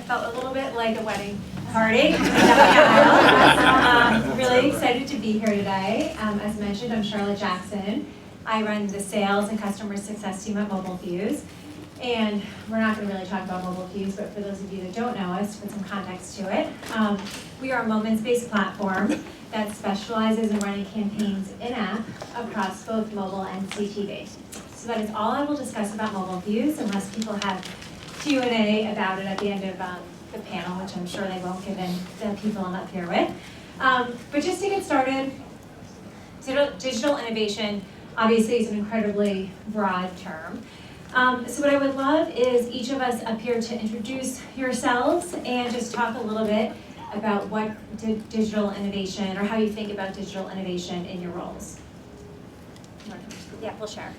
felt a little bit like a wedding party. Really excited to be here today. As mentioned, I'm Charlotte Jackson. I run the sales and customer success team at MobileFuse. And we're not going to really talk about MobileFuse, but for those of you that don't know us, to put some context to it, we are a moments-based platform that specializes in running campaigns in-app across both mobile and CTV. So that is all I will discuss about MobileFuse, unless people have Q&A about it at the end of the panel, which I'm sure they won't, given the people I'm up here with. But just to get started, digital innovation obviously is an incredibly broad term. So what I would love is each of us up here to introduce yourselves and just talk a little bit about what digital innovation, or how you think about digital innovation in your roles. Yeah, we'll share.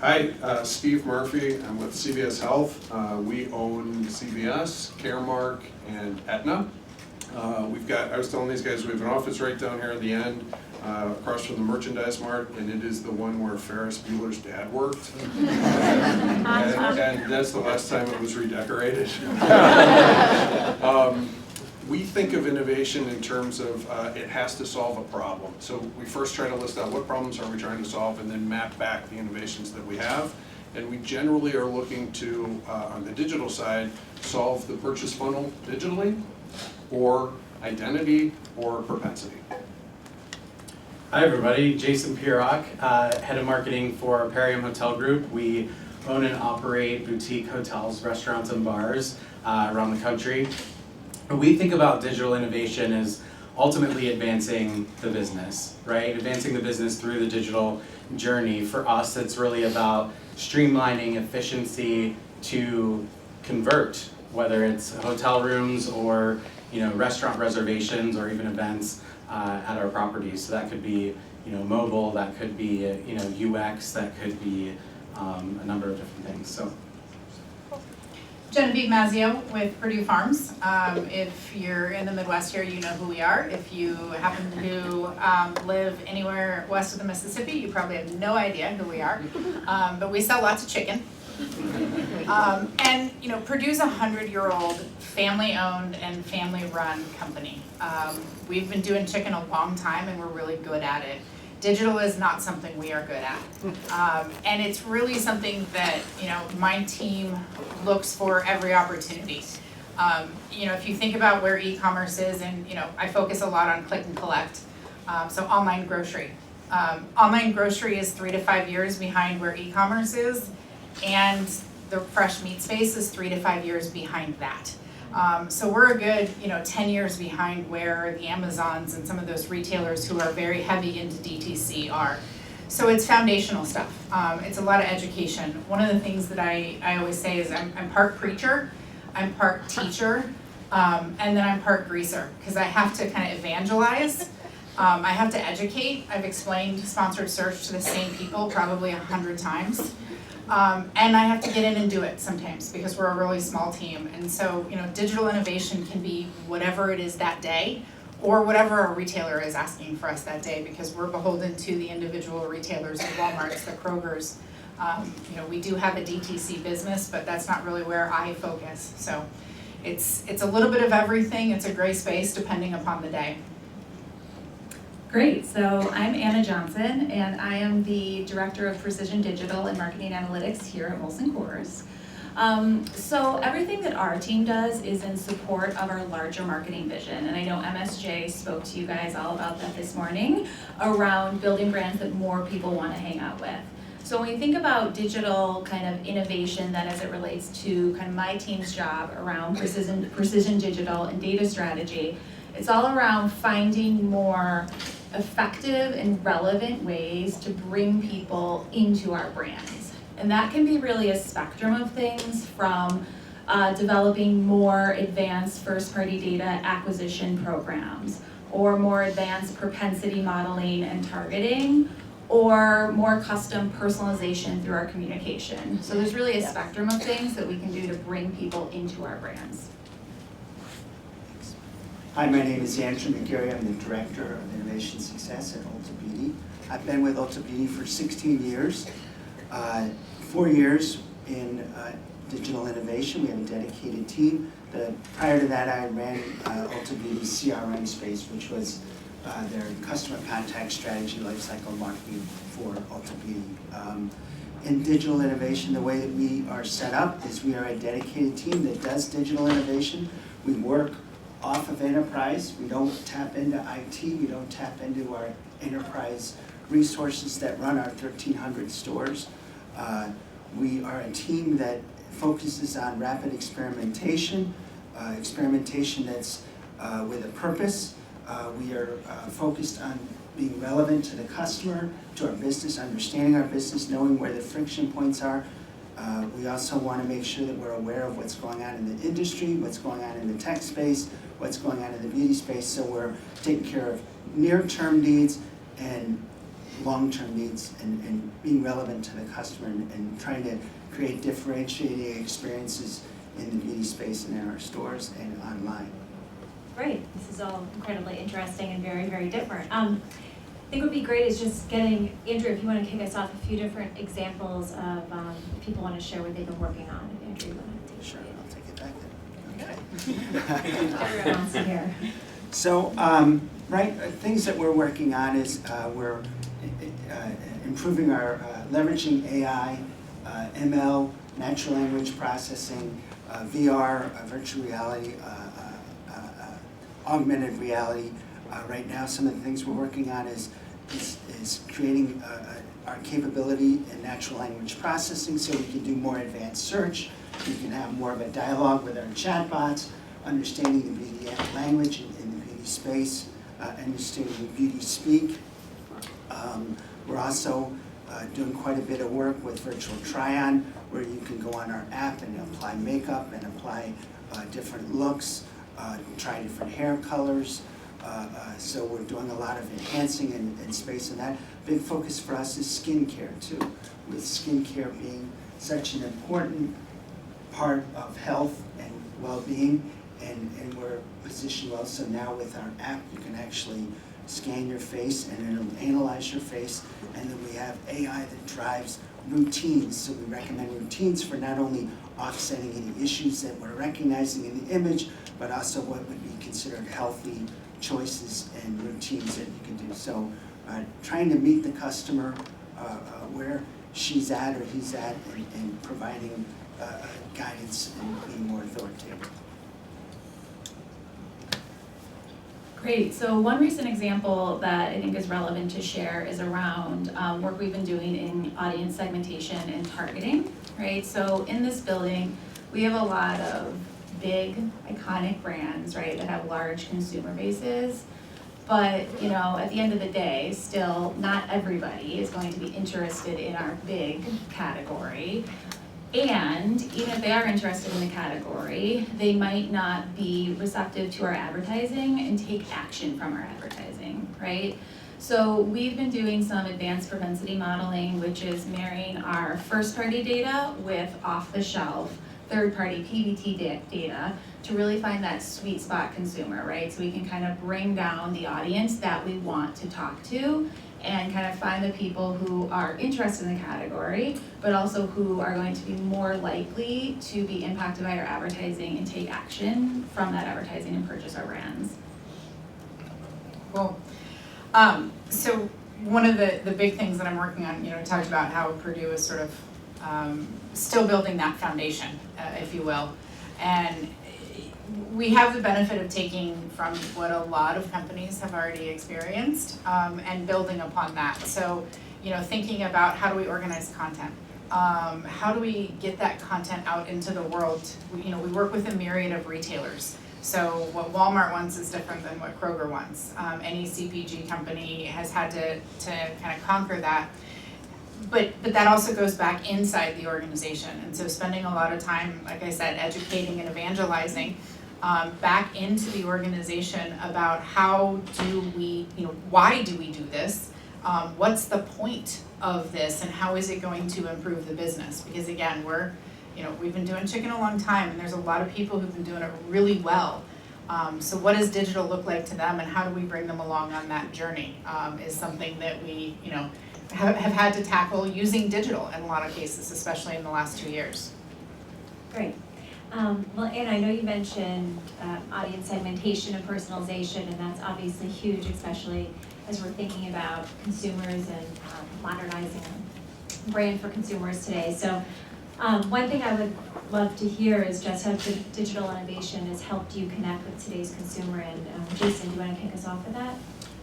Hi, Steve Murphy. I'm with CVS Health. We own CVS, Caremark, and Aetna. I was telling these guys, we have an office right down here at the end, across from the merchandise mart, and it is the one where Ferris Bueller's dad worked. and that's the last time it was redecorated. We think of innovation in terms of it has to solve a problem. So we first try to list out what problems are we trying to solve, and then map back the innovations that we have. And we generally are looking to, on the digital side, solve the purchase funnel digitally, or identity, or propensity. Hi everybody, Jason Pirock, Head of Marketing for Aparium Hotel Group. We own and operate boutique hotels, restaurants, and bars around the country. We think about digital innovation as ultimately advancing the business, right? Advancing the business through the digital journey. For us, it's really about streamlining efficiency to convert, whether it's hotel rooms or restaurant reservations or even events at our properties. So that could be mobile, that could be UX, that could be a number of different things. So. Genevieve Mazzeo with Perdue Farms. If you're in the Midwest here, you know who we are. If you happen to live anywhere west of the Mississippi, you probably have no idea who we are. But we sell lots of chicken. And Purdue's a 100-year-old family-owned and family-run company. We've been doing chicken a long time, and we're really good at it. Digital is not something we are good at. And it's really something that, my team looks for every opportunity. If you think about where e-commerce is, and, I focus a lot on click and collect, so online grocery. Online grocery is 3 to 5 years behind where e-commerce is, and the fresh meat space is 3 to 5 years behind that. So we're a good, 10 years behind where the Amazons and some of those retailers who are very heavy into DTC are. So it's foundational stuff. It's a lot of education. One of the things that I always say is I'm part preacher, I'm part teacher, and then I'm part greaser, because I have to kind of evangelize. I have to educate. I've explained sponsored search to the same people probably 100 times. And I have to get in and do it sometimes because we're a really small team. And so, digital innovation can be whatever it is that day, or whatever a retailer is asking for us that day, because we're beholden to the individual retailers, the Walmarts, the Krogers. We do have a DTC business, but that's not really where I focus. So it's a little bit of everything. It's a gray space depending upon the day. Great, so I'm Anna Johnson, and I am the Director of Precision Digital and Marketing Analytics here at Molson Coors. So everything that our team does is in support of our larger marketing vision, and I know MSJ spoke to you guys all about that this morning, around building brands that more people want to hang out with. So when we think about digital kind of innovation, then as it relates to kind of my team's job around precision digital and data strategy, it's all around finding more effective and relevant ways to bring people into our brands. And that can be really a spectrum of things, from developing more advanced first-party data acquisition programs, or more advanced propensity modeling and targeting, or more custom personalization through our communication. So there's really a spectrum of things that we can do to bring people into our brands. Hi, my name is Andrew McGarry. I'm the Director of Innovation Success at Ulta Beauty. I've been with Ulta Beauty for 16 years, 4 years in digital innovation. We have a dedicated team. Prior to that, I ran Ulta Beauty's CRM space, which was their customer contact strategy lifecycle marketing for Ulta Beauty. In digital innovation, the way that we are set up is we are a dedicated team that does digital innovation. We work off of enterprise. We don't tap into IT. We don't tap into our enterprise resources that run our 1,300 stores. We are a team that focuses on rapid experimentation, experimentation that's with a purpose. We are focused on being relevant to the customer, to our business, understanding our business, knowing where the friction points are. We also want to make sure that we're aware of what's going on in the industry, what's going on in the tech space, what's going on in the beauty space, so we're taking care of near-term needs and long-term needs and being relevant to the customer and trying to create differentiating experiences in the beauty space and in our stores and online. Great, this is all incredibly interesting and very, very different. I think what would be great is just getting, Andrew, if you want to kick us off a few different examples of if people want to share what they've been working on. If Andrew, you want to take Sure, it. I'll take it back then. Everyone wants to hear. So, things that we're working on is we're improving our leveraging AI, ML, natural language processing, VR, virtual reality, augmented reality. Right now, some of the things we're working on is creating our capability in natural language processing so we can do more advanced search. We can have more of a dialogue with our chatbots, understanding the beauty language in the beauty space, understanding the beauty speak. We're also doing quite a bit of work with virtual try-on, where you can go on our app and apply makeup and apply different looks, try different hair colors. So we're doing a lot of enhancing in space, and that big focus for us is skincare too, with skincare being such an important part of health and well-being, and we're positioned well. So now with our app, you can actually scan your face and it'll analyze your face, and then we have AI that drives routines. So we recommend routines for not only offsetting any issues that we're recognizing in the image, but also what would be considered healthy choices and routines that you can do. So trying to meet the customer where she's at or he's at, and providing guidance and being more authoritative. Great, so one recent example that I think is relevant to share is around work we've been doing in audience segmentation and targeting, right? So in this building, we have a lot of big, iconic brands, right, that have large consumer bases. But, you know, at the end of the day, still, not everybody is going to be interested in our big category. And even if they are interested in the category, they might not be receptive to our advertising and take action from our advertising, right? So we've been doing some advanced propensity modeling, which is marrying our first-party data with off-the-shelf third-party PBT data to really find that sweet spot consumer, right? So we can kind of bring down the audience that we want to talk to and kind of find the people who are interested in the category, but also who are going to be more likely to be impacted by our advertising and take action from that advertising and purchase our brands. Cool. So one of the big things that I'm working on, you know, talked about how Perdue is sort of still building that foundation, if you will. And we have the benefit of taking from what a lot of companies have already experienced and building upon that. So, you know, thinking about how do we organize content? How do we get that content out into the world? You know, we work with a myriad of retailers. So what Walmart wants is different than what Kroger wants. Any CPG company has had to kind of conquer that. But that also goes back inside the organization. And so spending a lot of time, like I said, educating and evangelizing back into the organization about how do we, you know, why do we do this? What's the point of this, and how is it going to improve the business? Because again, we've been doing chicken a long time, and there's a lot of people who've been doing it really well. So what does digital look like to them, and how do we bring them along on that journey is something that we, you know, have had to tackle using digital in a lot of cases, especially in the last 2 years. Great. Well, and I know you mentioned audience segmentation and personalization, and that's obviously huge, especially as we're thinking about consumers and modernizing a brand for consumers today. So one thing I would love to hear is just how digital innovation has helped you connect with today's consumer. And Jason, do you want to kick us off with that?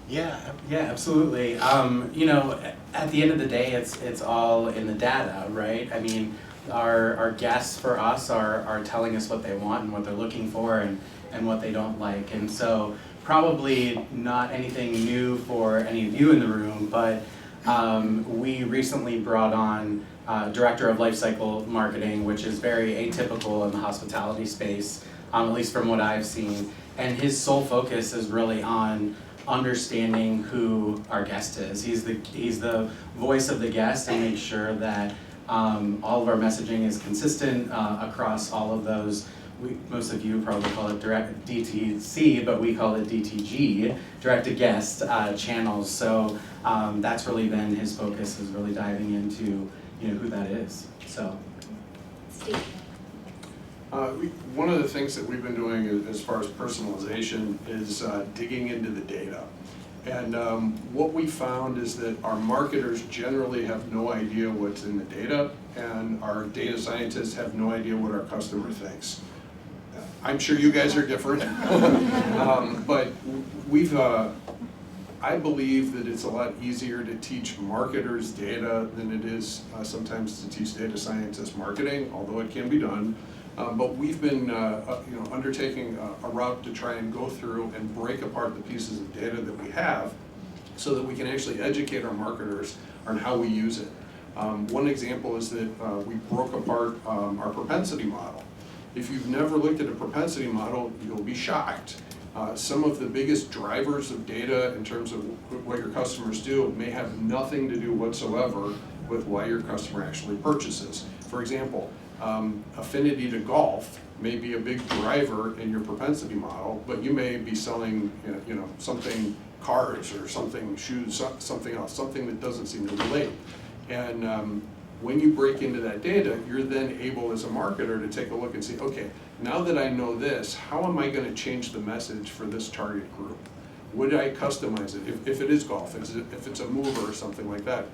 Yeah, absolutely. You know, at the end of the day, it's all in the data, right? I mean, our guests for us are telling us what they want and what they're looking for and what they don't like. And so probably not anything new for any of you in the room, but we recently brought on Director of Lifecycle Marketing, which is very atypical in the hospitality space, at least from what I've seen. And his sole focus is really on understanding who our guest is. He's the voice of the guest and makes sure that all of our messaging is consistent across all of those. Most of you probably call it direct DTC, but we call it DTG, direct to guest channels. So that's really been his focus, is really diving into who that is. So. Steve. One of the things that we've been doing as far as personalization is digging into the data. And what we found is that our marketers generally have no idea what's in the data, and our data scientists have no idea what our customer thinks. I'm sure you guys are different, but I believe that it's a lot easier to teach marketers data than it is sometimes to teach data scientists marketing, although it can be done. But we've been undertaking a route to try and go through and break apart the pieces of data that we have so that we can actually educate our marketers on how we use it. One example is that we broke apart our propensity model. If you've never looked at a propensity model, you'll be shocked. Some of the biggest drivers of data in terms of what your customers do may have nothing to do whatsoever with why your customer actually purchases. For example, affinity to golf may be a big driver in your propensity model, but you may be selling, something, cars or something, shoes, something else, something that doesn't seem to relate. And when you break into that data, you're then able as a marketer to take a look and see, okay, now that I know this, how am I going to change the message for this target group? Would I customize it if it is golf, if it's a mover or something like that?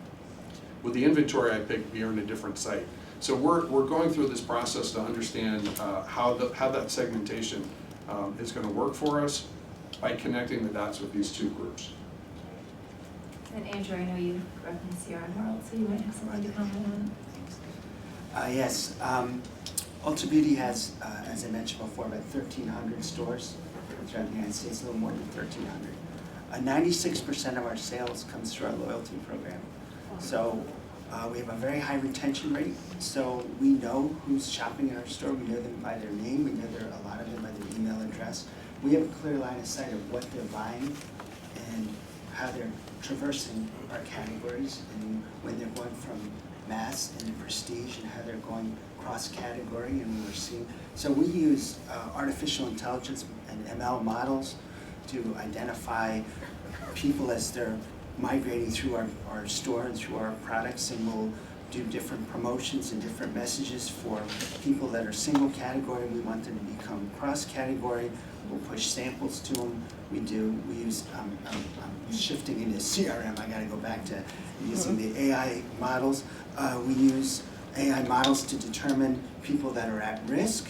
With the inventory I picked, be on a different site. So we're going through this process to understand how that segmentation is going to work for us by connecting the dots with these two groups. And Andrew, I know you grew up in the CRM world, so you might have something to comment on. Yes, Ulta Beauty has, as I mentioned before, about 1,300 stores throughout the United States, a little more than 1,300. 96% of our sales comes through our loyalty program. So we have a very high retention rate, so we know who's shopping in our store. We know them by their name. We know a lot of them by their email address. We have a clear line of sight of what they're buying and how they're traversing our categories, and when they're going from mass and prestige, and how they're going cross-category, and we're seeing. So we use artificial intelligence and ML models to identify people as they're migrating through our store and through our products, and we'll do different promotions and different messages for people that are single category. We want them to become cross-category. We'll push samples to them. We use, shifting into CRM, I gotta go back to using the AI models. We use AI models to determine people that are at risk,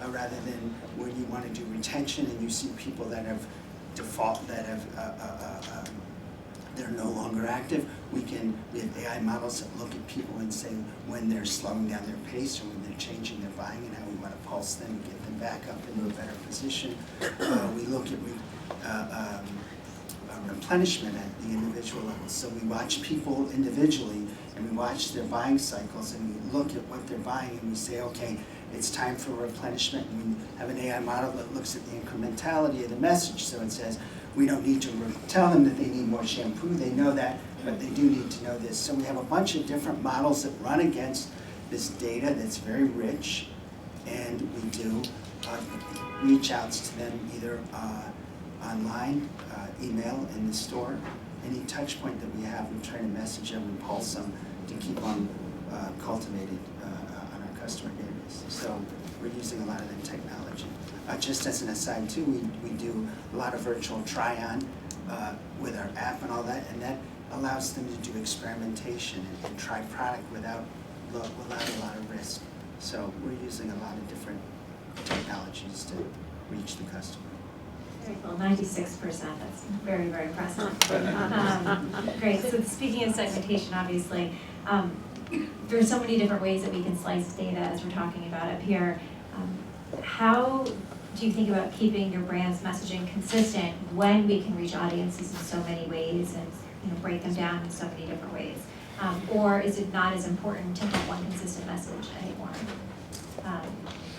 rather than when you wanna do retention and you see people that have they're no longer active. We have AI models that look at people and say when they're slowing down their pace or when they're changing their buying, and how we want to pulse them and get them back up into a better position. We look at replenishment at the individual level. So we watch people individually, and we watch their buying cycles, and we look at what they're buying, and we say, okay, it's time for replenishment. And we have an AI model that looks at the incrementality of the message. So it says, we don't need to tell them that they need more shampoo. They know that, but they do need to know this. So we have a bunch of different models that run against this data that's very rich, and we do reach outs to them either online, email, in the store. Any touch point that we have, we try to message them and pulse them to keep them cultivated on our customer database. So we're using a lot of the technology. Just as an aside too, we do a lot of virtual try-on with our app and all that, and that allows them to do experimentation and try product without a lot of risk. So we're using a lot of different technologies to reach the customer. Very cool, 96%, that's very, very impressive. Great, so speaking of segmentation, obviously, there's so many different ways that we can slice data as we're talking about up here. How do you think about keeping your brand's messaging consistent when we can reach audiences in so many ways and break them down in so many different ways? Or is it not as important to have one consistent message anymore?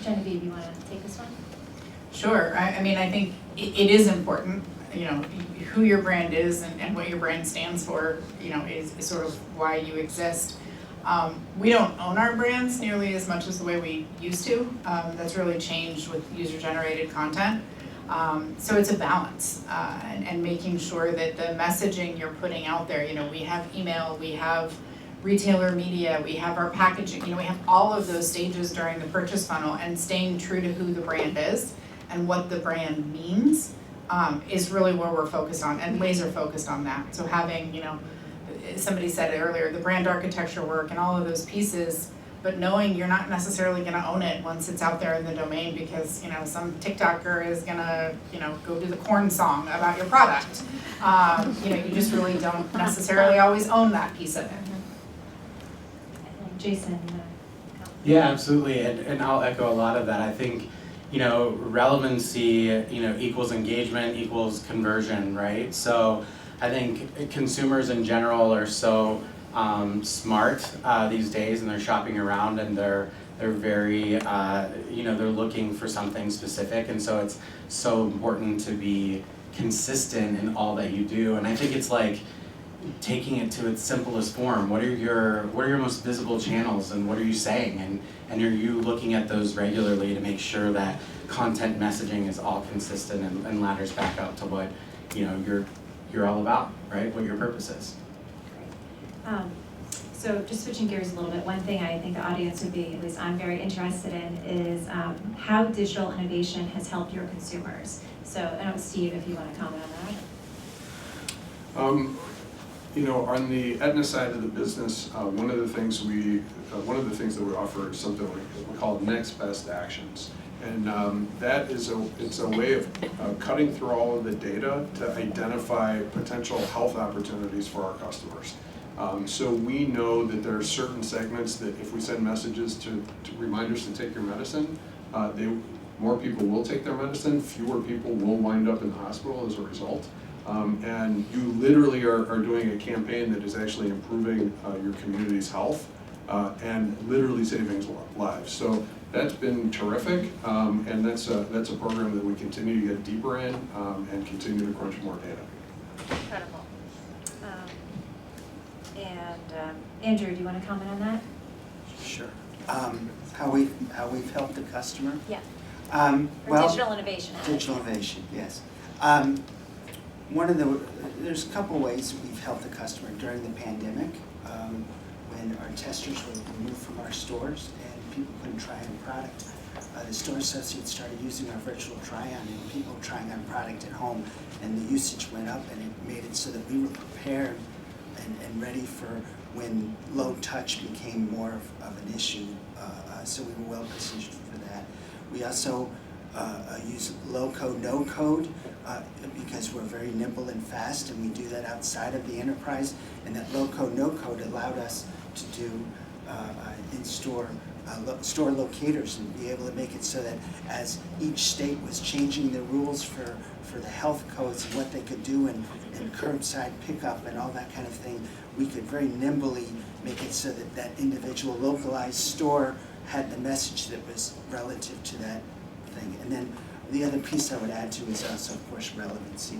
Genevieve, you want to take this one? Sure, I mean, I think it is important, who your brand is and what your brand stands for, is sort of why you exist. We don't own our brands nearly as much as the way we used to. That's really changed with user-generated content. So it's a balance and making sure that the messaging you're putting out there, we have email, we have retailer media, we have our packaging, we have all of those stages during the purchase funnel, and staying true to who the brand is and what the brand means is really where we're focused on, and laser focused on that. So having, somebody said it earlier, the brand architecture work and all of those pieces, but knowing you're not necessarily gonna own it once it's out there in the domain because, some TikToker is gonna, go do the corn song about your product. You just really don't necessarily always own that piece of it. Jason? Yeah, absolutely, and I'll echo a lot of that. I think, relevancy, equals engagement, equals conversion, right? So I think consumers in general are so smart these days, and they're shopping around, and they're very, they're looking for something specific, and so it's so important to be consistent in all that you do. And I think it's like taking it to its simplest form. What are your most visible channels, and what are you saying, and are you looking at those regularly to make sure that content messaging is all consistent and ladders back up to what you're all about, right? What your purpose is. So just switching gears a little bit, one thing I think the audience would be, at least I'm very interested in, is how digital innovation has helped your consumers. So I don't know, Steve, if you want to comment on that. On the Aetna side of the business, one of the things that we offer is something we call next best actions, and that is it's a way of cutting through all of the data to identify potential health opportunities for our customers. So we know that there are certain segments that if we send messages to reminders to take your medicine, more people will take their medicine, fewer people will wind up in the hospital as a result. And you literally are doing a campaign that is actually improving your community's health and literally saving lives. So that's been terrific, and that's a program that we continue to get deeper in and continue to crunch more data. Incredible. Andrew, do you want to comment on that? Sure. How we've helped the customer? Yeah. Well, digital innovation. Digital innovation, yes. There's a couple ways we've helped the customer during the pandemic, when our testers were removed from our stores and people couldn't try on product. The store associates started using our virtual try-on, and people trying on product at home, and the usage went up, and it made it so that we were prepared and ready for when low touch became more of an issue. So we were well positioned for that. We also use low code, no code, because we're very nimble and fast, and we do that outside of the enterprise. And that low code, no code allowed us to do in-store store locators and be able to make it so that as each state was changing their rules for the health codes and what they could do and curbside pickup and all that kind of thing, we could very nimbly make it so that that individual localized store had the message that was relative to that thing. And then the other piece I would add to is also, of course, relevancy.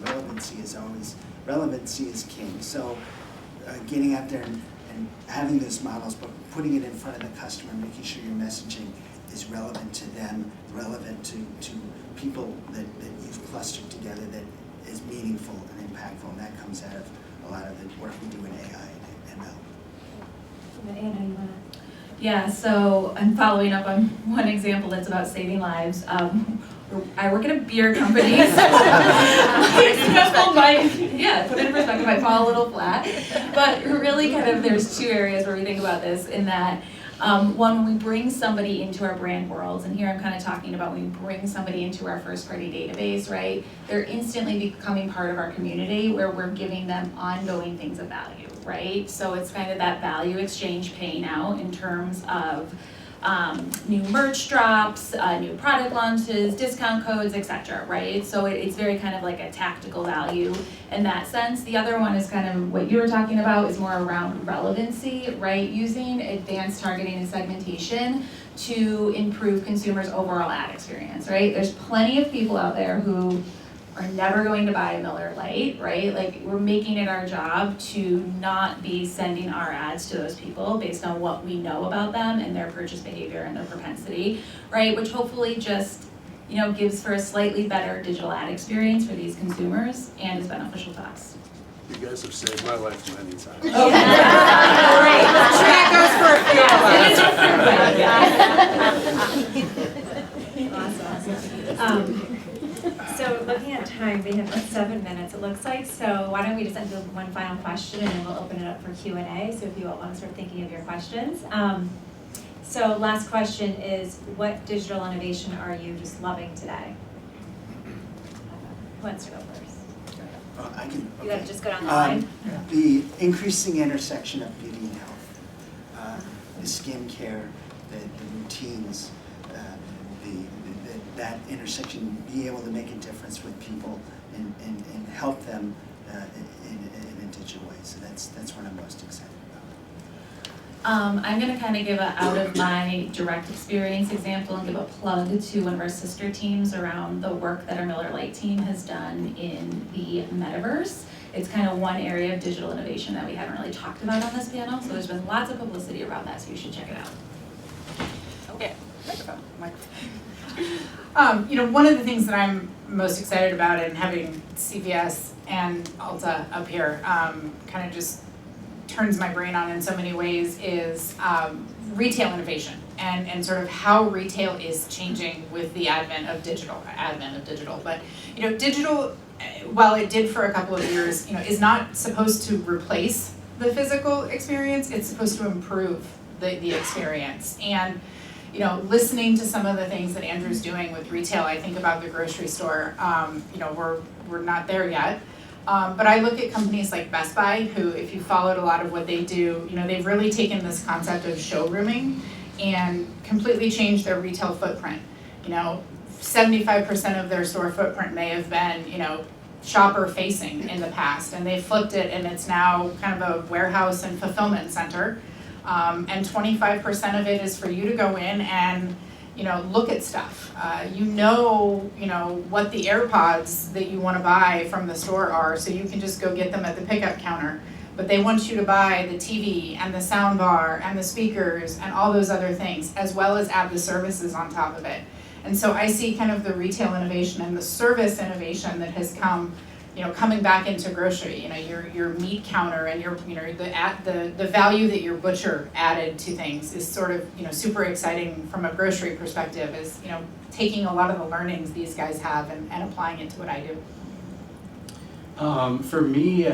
Relevancy is king. So getting out there and having those models, but putting it in front of the customer, making sure your messaging is relevant to them, relevant to people that you've clustered together, that is meaningful and impactful, and that comes out of a lot of the work we do in AI and ML. Anna, you want to? Yeah, so I'm following up on one example that's about saving lives. I work at a beer company, so put it in perspective, I fall a little flat. But really kind of there's two areas where we think about this in that one, when we bring somebody into our brand worlds, and here I'm kind of talking about when we bring somebody into our first party database, right? They're instantly becoming part of our community where we're giving them ongoing things of value, right? So it's kind of that value exchange pay now in terms of new merch drops, new product launches, discount codes, etc. Right? So it's very kind of like a tactical value in that sense. The other one is kind of what you were talking about, is more around relevancy, right? Using advanced targeting and segmentation to improve consumers' overall ad experience, right? There's plenty of people out there who are never going to buy a Miller Lite, right? Like, we're making it our job to not be sending our ads to those people based on what we know about them and their purchase behavior and their propensity, right? Which hopefully just, gives for a slightly better digital ad experience for these consumers and is beneficial to us. You guys have saved my life many times. Awesome. So looking at time, we have 7 minutes, it looks like, so why don't we just end with one final question and then we'll open it up for Q&A, so if you all want to start thinking of your questions. So last question is, what digital innovation are you just loving today? Who wants to go first? I can. You gotta just go down the line. The increasing intersection of beauty and health, the skincare, the routines, that intersection, be able to make a difference with people and help them in a digital way. So that's what I'm most excited about. I'm going to kind of give a out of my direct experience example and give a plug to one of our sister teams around the work that our Miller Lite team has done in the metaverse. It's kind of one area of digital innovation that we haven't really talked about on this panel, so there's been lots of publicity around that, so you should check it out. Okay. One of the things that I'm most excited about, and having CVS and Ulta up here kind of just turns my brain on in so many ways, is retail innovation and sort of how retail is changing with the advent of digital. But digital, while it did for a couple of years, is not supposed to replace the physical experience. It's supposed to improve the experience. And listening to some of the things that Andrew's doing with retail, I think about the grocery store. We're not there yet, but I look at companies like Best Buy, who, if you followed a lot of what they do, they've really taken this concept of showrooming and completely changed their retail footprint. 75% of their store footprint may have been, shopper facing in the past, and they flipped it, and it's now kind of a warehouse and fulfillment center. And 25% of it is for you to go in and, look at stuff. What the AirPods that you want to buy from the store are, so you can just go get them at the pickup counter. But they want you to buy the TV and the sound bar and the speakers and all those other things, as well as add the services on top of it. And so I see kind of the retail innovation and the service innovation that has come, coming back into grocery. Your meat counter and the value that your butcher added to things is sort of super exciting from a grocery perspective. Is taking a lot of the learnings these guys have and applying it to what I do. For me,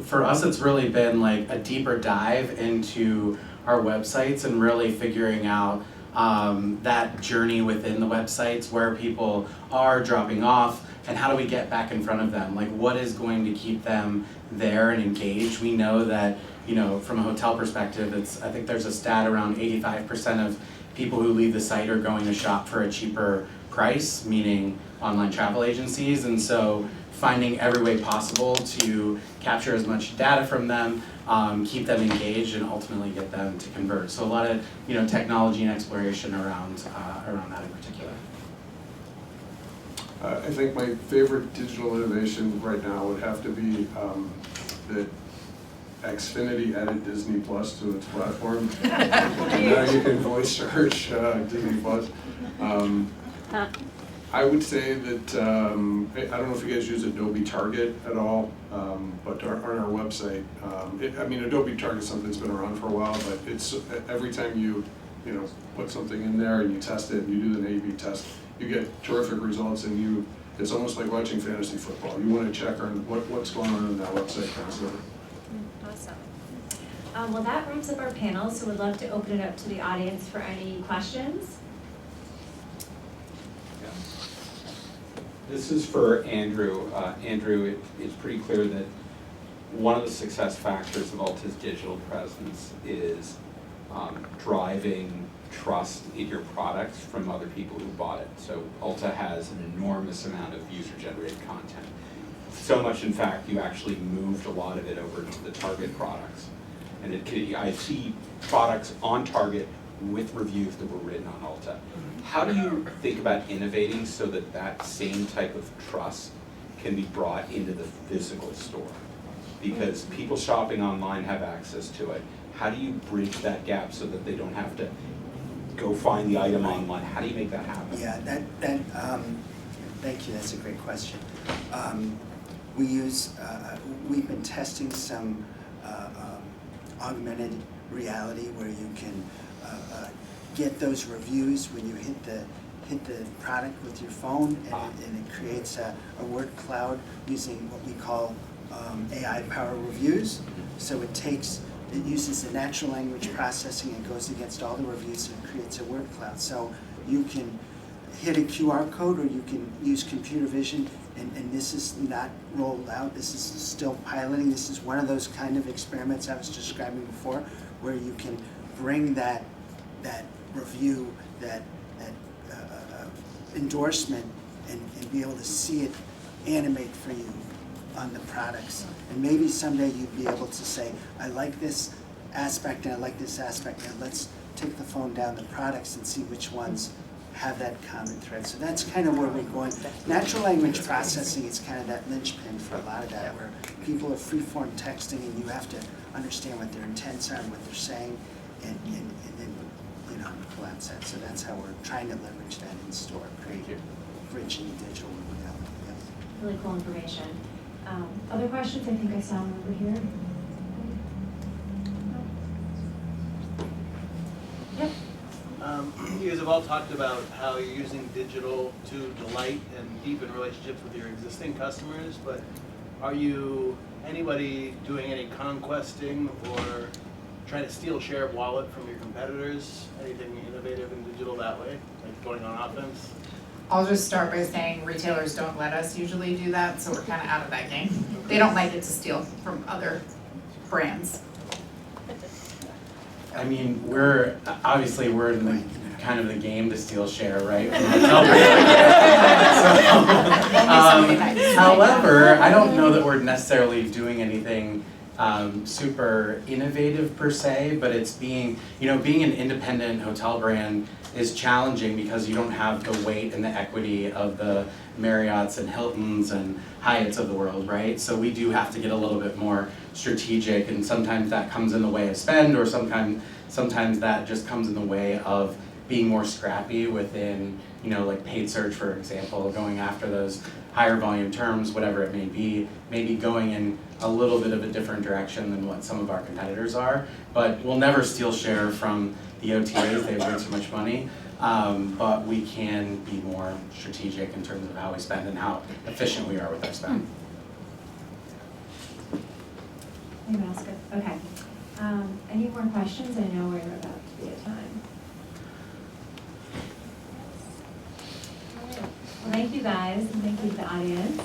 for us, it's really been like a deeper dive into our websites and really figuring out that journey within the websites, where people are dropping off, and how do we get back in front of them? Like, what is going to keep them there and engaged? We know that, from a hotel perspective, I think there's a stat around 85% of people who leave the site are going to shop for a cheaper price, meaning online travel agencies. And so finding every way possible to capture as much data from them, keep them engaged, and ultimately get them to convert. So a lot of technology and exploration around that in particular. I think my favorite digital innovation right now would have to be that Xfinity added Disney Plus to its platform. And now you can voice search Disney Plus. I would say that, I don't know if you guys use Adobe Target at all, but on our website, Adobe Target's something that's been around for a while, but it's, every time you put something in there and you test it, and you do an A/B test, you get terrific results, and it's almost like watching fantasy football. You want to check on what's going on in that website constantly. Awesome. Well, that wraps up our panel, so we'd love to open it up to the audience for any questions. This is for Andrew. Andrew, it's pretty clear that one of the success factors of Ulta's digital presence is driving trust in your products from other people who bought it. So Ulta has an enormous amount of user-generated content. So much, in fact, you actually moved a lot of it over to the Target products. And I see products on Target with reviews that were written on Ulta. How do you think about innovating so that that same type of trust can be brought into the physical store? Because people shopping online have access to it. How do you bridge that gap so that they don't have to go find the item online? How do you make that happen? Yeah, thank you, that's a great question. We've been testing some augmented reality where you can get those reviews when you hit the product with your phone, and it creates a word cloud using what we call AI power reviews. So it uses the natural language processing and goes against all the reviews and creates a word cloud. So you can hit a QR code, or you can use computer vision, and this is not rolled out, this is still piloting. This is one of those kind of experiments I was describing before, where you can bring that review, that endorsement, and be able to see it animate for you on the products. And maybe someday you'd be able to say, I like this aspect and I like this aspect, and let's take the phone down the products and see which ones have that common thread. So that's kind of where we're going. Natural language processing is kind of that linchpin for a lot of that, where people are free-form texting and you have to understand what their intents are and what they're saying, and then collapse that. So that's how we're trying to leverage that in store, create bridging digital and reality. Yeah. Really cool information. Other questions? I think I saw one over here. Yep. You guys have all talked about how you're using digital to delight and deepen relationships with your existing customers, but are you anybody doing any conquesting or trying to steal share of wallet from your competitors? Anything innovative in digital that way, like going on offense? I'll just start by saying retailers don't let us usually do that, so we're kind of out of that game. They don't like it to steal from other brands. I mean, we're in the kind of the game to steal share, right? However, I don't know that we're necessarily doing anything super innovative per se, but it's being an independent hotel brand is challenging because you don't have the weight and the equity of the Marriotts and Hiltons and Hyatts of the world, right? So we do have to get a little bit more strategic, and sometimes that comes in the way of spend, or sometimes that just comes in the way of being more scrappy within, like paid search, for example, going after those higher volume terms, whatever it may be, maybe going in a little bit of a different direction than what some of our competitors are. But we'll never steal share from the OTAs, they have way too much money. But we can be more strategic in terms of how we spend and how efficient we are with our spend. Anyone else good? Okay. Any more questions? I know we're about to be at time. All right. Well, thank you guys, and thank you to the audience.